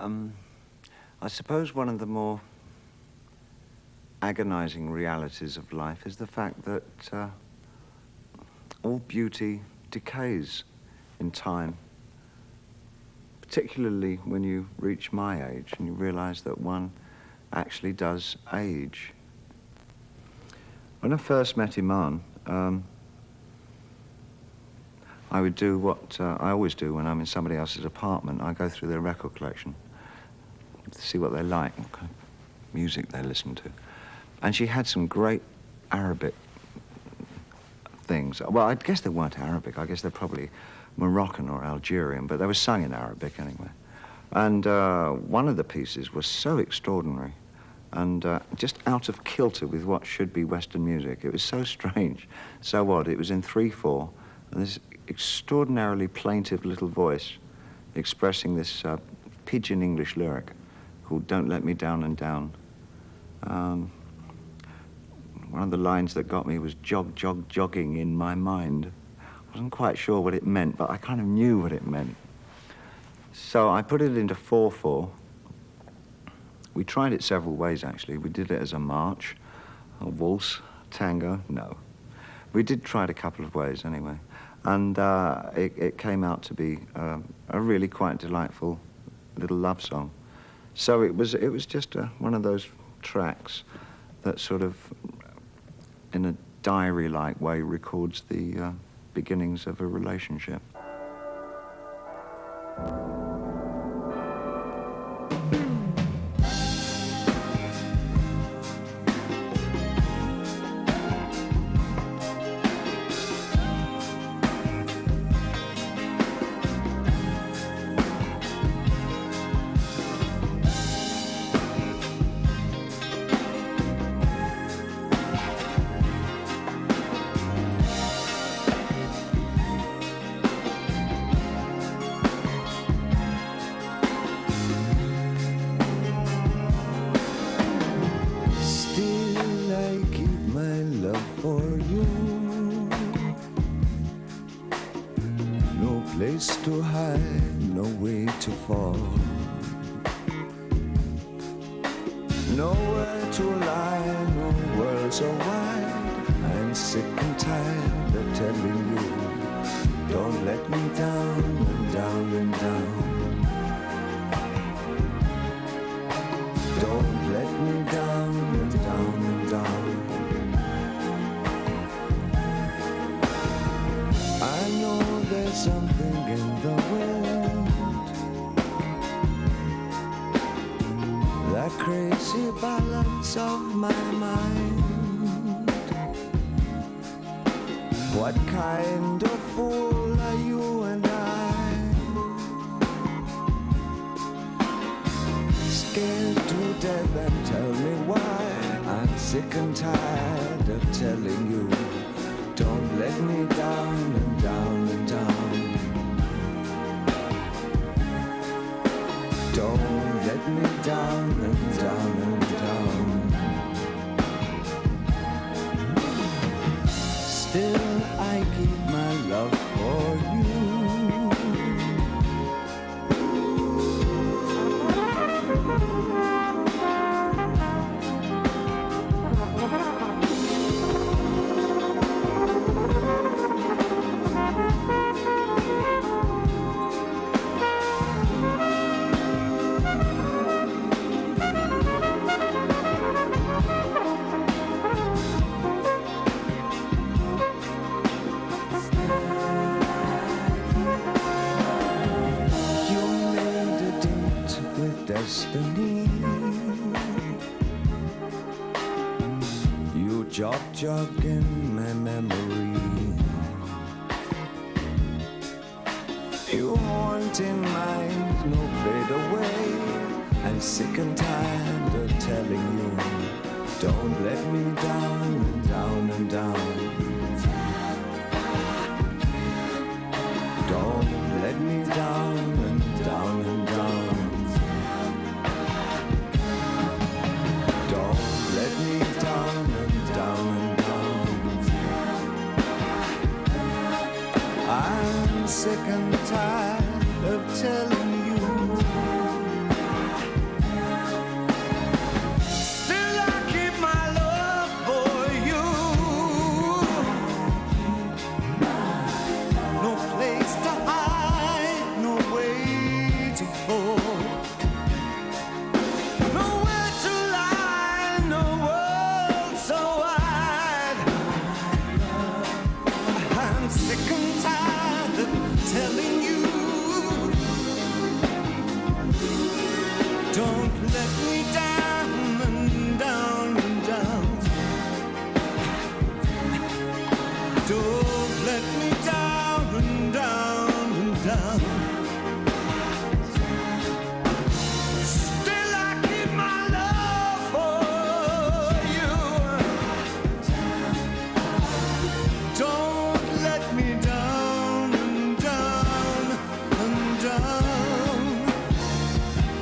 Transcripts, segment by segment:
I suppose one of the more agonizing realities of life is the fact that all beauty decays in time, particularly when you reach my age and you realize that one actually does age. When I first met Iman, I would do what I always do when I'm in somebody else's apartment. I go through their record collection to see what they like, what kind of music they listen to. And she had some great Arabic things. Well, I guess they weren't Arabic. I guess they're probably Moroccan or Algerian, but they were sung in Arabic anyway. And one of the pieces was so extraordinary and just out of kilter with what should be Western music. It was so strange, so odd. It was in 3/4, and this extraordinarily plaintive little voice expressing this pidgin English lyric called "Don't Let Me Down and Down." One of the lines that got me was "jog, jog, jogging in my mind." I wasn't quite sure what it meant, but I kind of knew what it meant. So I put it into 4/4. We tried it several ways, actually. We did it as a march, a waltz, tango, no. We did try it a couple of ways anyway. And it came out to be a really quite delightful little love song. So it was just one of those tracks that sort of, in a diary-like way, records the beginnings of a relationship. Place to hide, no way to fall, nowhere to lie, no world so wide. I'm sick and tired of telling you, don't let me down and down and down. Don't let me down and down and down. I know there's something in the wind, that crazy balance of my mind. What kind of fool are you and I? Scared to death and tell me why. I'm sick and tired of telling you, don't let me down and down and down. Don't let me down and down and down. Still I keep my love for you. Destiny, you jog in my memory. You haunt in mind, no fade away. I'm sick and tired of telling you, don't let me down and down and down. Don't let me down and down and down. Let me down and down and down. I'm sick and tired of telling you, telling you, don't let me down and down and down. Don't let me down and down and down. Still I keep my love for you. Don't let me down and down and down.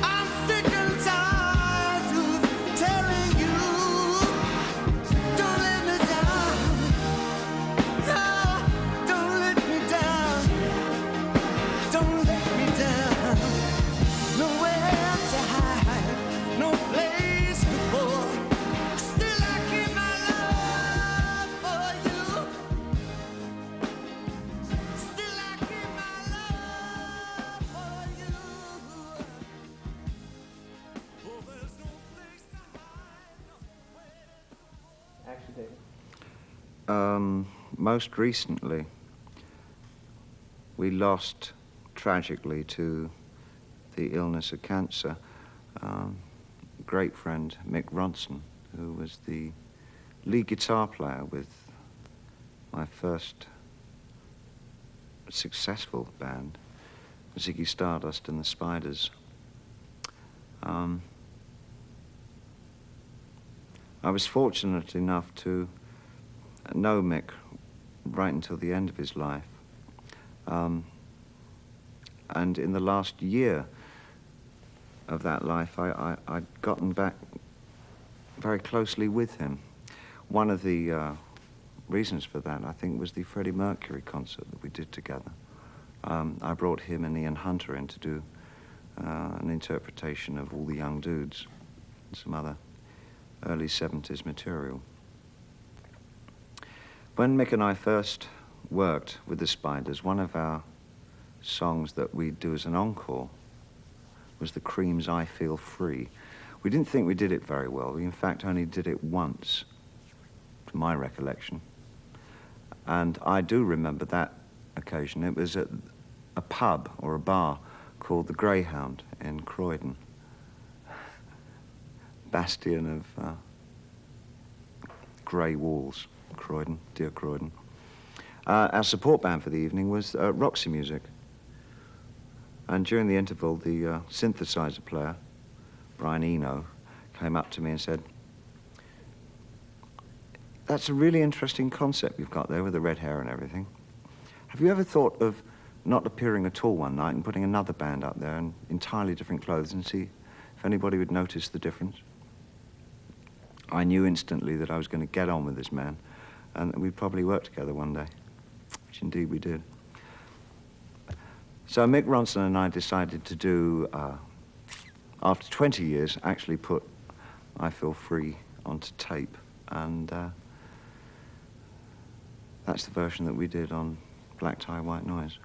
I'm sick and tired of telling you, don't let me down. No, don't let me down. Don't let me down. Nowhere to hide, no place to go. Still I keep my love for you. Still I keep my love for you. Oh, there's no place to hide, nowhere to go. Most recently, we lost tragically to the illness of cancer a great friend, Mick Ronson, who was the lead guitar player with my first successful band, Ziggy Stardust and the Spiders. I was fortunate enough to know Mick right until the end of his life. And in the last year of that life, I'd gotten back very closely with him. One of the reasons for that, I think, was the Freddie Mercury concert that we did together. I brought him and Ian Hunter in to do an interpretation of All the Young Dudes and some other early 70s material. When Mick and I first worked with the Spiders, one of our songs that we'd do as an encore was the Cream's I Feel Free. We didn't think we did it very well. We, in fact, only did it once, to my recollection. And I do remember that occasion. It was at a pub or a bar called the Greyhound in Croydon. Bastion of grey walls, Croydon, dear Croydon. Our support band for the evening was Roxy Music. And during the interval, the synthesizer player, Brian Eno, came up to me and said, "That's a really interesting concept you've got there with the red hair and everything. Have you ever thought of not appearing at all one night and putting another band up there in entirely different clothes and see if anybody would notice the difference?" I knew instantly that I was going to get on with this man and that we'd probably work together one day, which indeed we did. So Mick Ronson and I decided to do, after 20 years, actually put I Feel Free onto tape, and that's the version that we did on Black Tie, White Noise.